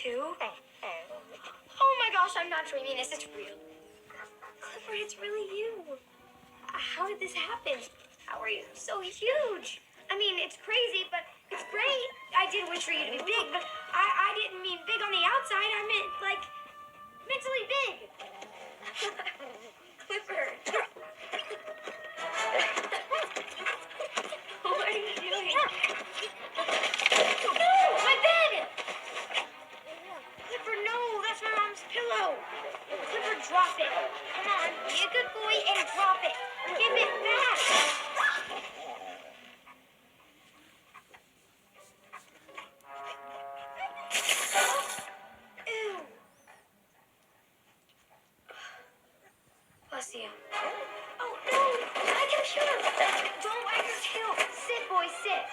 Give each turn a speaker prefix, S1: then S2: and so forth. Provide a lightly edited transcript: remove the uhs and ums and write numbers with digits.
S1: too? Oh my gosh, I'm not dreaming this. It's real. Clifford, it's really you. How did this happen? How are you so huge? I mean, it's crazy, but it's great. I did wish for you to be big, but I didn't mean big on the outside. I meant, like, mentally big. Clifford. What are you doing? No, my bed! Clifford, no, that's my mom's pillow. Clifford, drop it. Come on, be a good boy and drop it. Give it back. Ew. Bless you. Oh, no, my computer. Don't wag your tail. Sit, boy, sit.